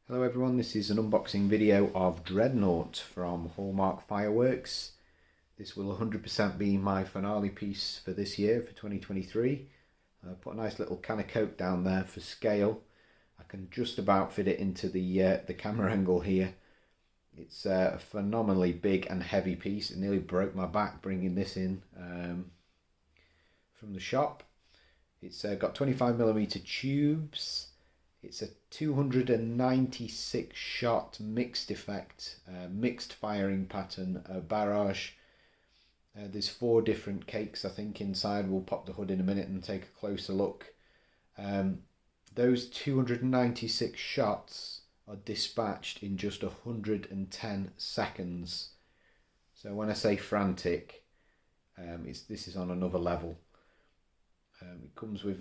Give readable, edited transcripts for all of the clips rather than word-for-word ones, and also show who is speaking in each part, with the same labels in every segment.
Speaker 1: Hello everyone, this is an unboxing video of Dreadnaught from Hallmark Fireworks. This will 100% be my finale piece for this year, for 2023. Put a nice little can of Coke down there for scale. I can just about fit it into the camera angle here. It's a phenomenally big and heavy piece. It nearly broke my back bringing this in from the shop. It's got 25mm tubes. It's a 296 shot mixed effect, mixed firing pattern, barrage. There's 4 different cakes I think inside. We'll pop the hood in a minute and take a closer look. Those 296 shots are dispatched in just 110 seconds. So when I say frantic, this is on another level. It comes with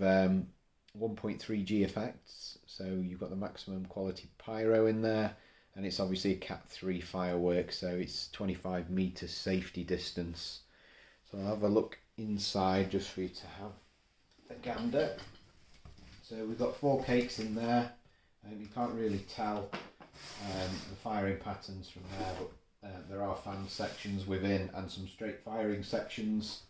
Speaker 1: 1.3G effects, so you've got the maximum quality pyro in there, and it's obviously a Cat 3 firework, so it's 25 meter safety distance. So I'll have a look inside just for you to have a gander. So we've got 4 cakes in there, and you can't really tell the firing patterns from there, but there are fan sections within and some straight firing sections.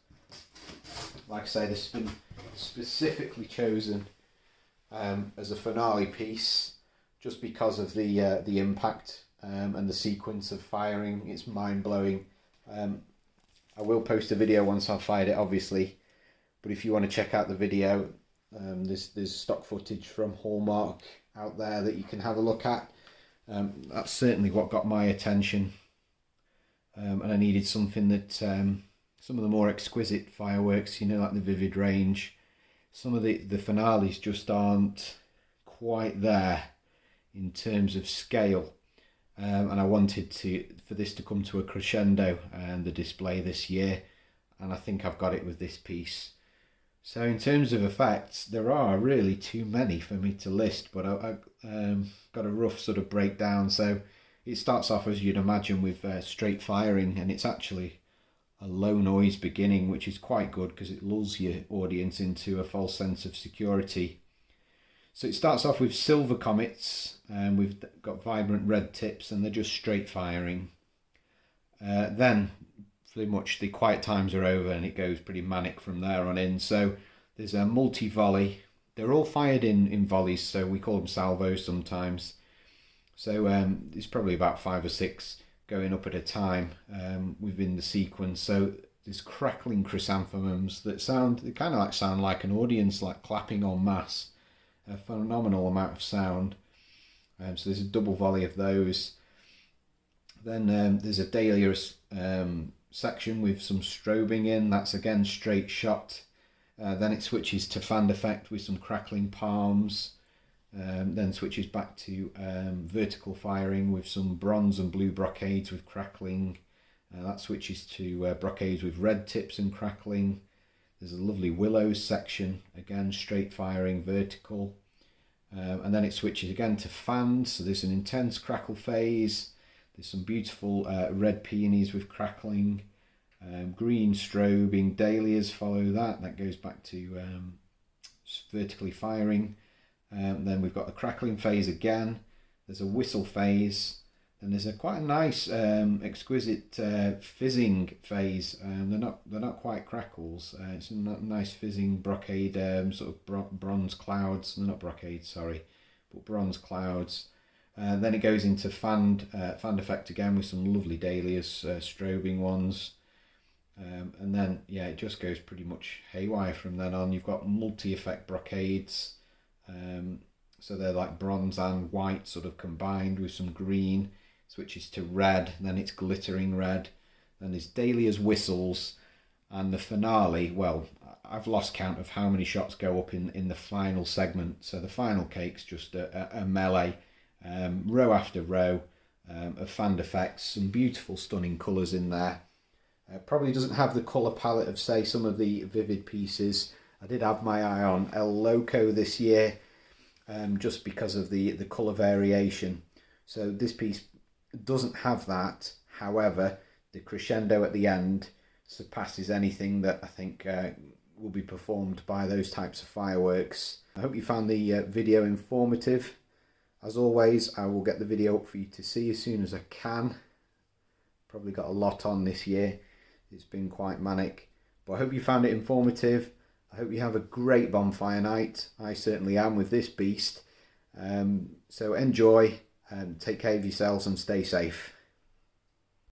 Speaker 1: Like I say, this has been specifically chosen as a finale piece just because of the impact and the sequence of firing. It's mind-blowing. I will post a video once I've fired it, obviously, but if you want to check out the video, there's stock footage from Hallmark out there that you can have a look at. That's certainly what got my attention, and I needed something that some of the more exquisite fireworks, you know, like the Vivid range, some of the finales just aren't quite there in terms of scale, and I wanted for this to come to a crescendo and the display this year, and I think I've got it with this piece. So in terms of effects, there are really too many for me to list, but I got a rough sort of breakdown. So it starts off, as you'd imagine, with straight firing, and it's actually a low noise beginning, which is quite good because it lulls your audience into a false sense of security. So it starts off with silver comets, and we've got vibrant red tips, and they're just straight firing. Then pretty much the quiet times are over, and it goes pretty manic from there on in. So there's a multi-volley. They're all fired in volleys, so we call them salvos sometimes. So it's probably about 5 or 6 going up at a time within the sequence. So there's crackling chrysanthemums that kind of sound like an audience, like clapping en masse. A phenomenal amount of sound. So there's a double volley of those. Then there's a dahlia section with some strobing in. That's again straight shot. Then it switches to fan effect with some crackling palms. Then switches back to vertical firing with some bronze and blue brocades with crackling. That switches to brocades with red tips and crackling. There's a lovely willows section, again straight firing, vertical. And then it switches again to fans, so there's an intense crackle phase. There's some beautiful red peonies with crackling. Green strobing dahlias follow that. That goes back to vertically firing. Then we've got the crackling phase again. There's a whistle phase. Then there's quite a nice exquisite fizzing phase. They're not quite crackles. It's a nice fizzing brocade, sort of bronze clouds. They're not brocades, sorry, but bronze clouds. Then it goes into fan effect again with some lovely dahlias, strobing ones. And then yeah, it just goes pretty much haywire from then on. You've got multi-effect brocades. So they're like bronze and white sort of combined with some green. Switches to red, then it's glittering red. Then there's dahlias, whistles, and the finale, well, I've lost count of how many shots go up in the final segment. So the final cake's just a melee, row after row of fan effects, some beautiful stunning colours in there. Probably doesn't have the colour palette of, say, some of the Vivid pieces. I did have my eye on El Loco this year, just because of the colour variation. So this piece doesn't have that. However, the crescendo at the end surpasses anything that I think will be performed by those types of fireworks. I hope you found the video informative. As always, I will get the video up for you to see as soon as I can. Probably got a lot on this year. It's been quite manic. But I hope you found it informative. I hope you have a great bonfire night. I certainly am with this beast. So enjoy, take care of yourselves and stay safe.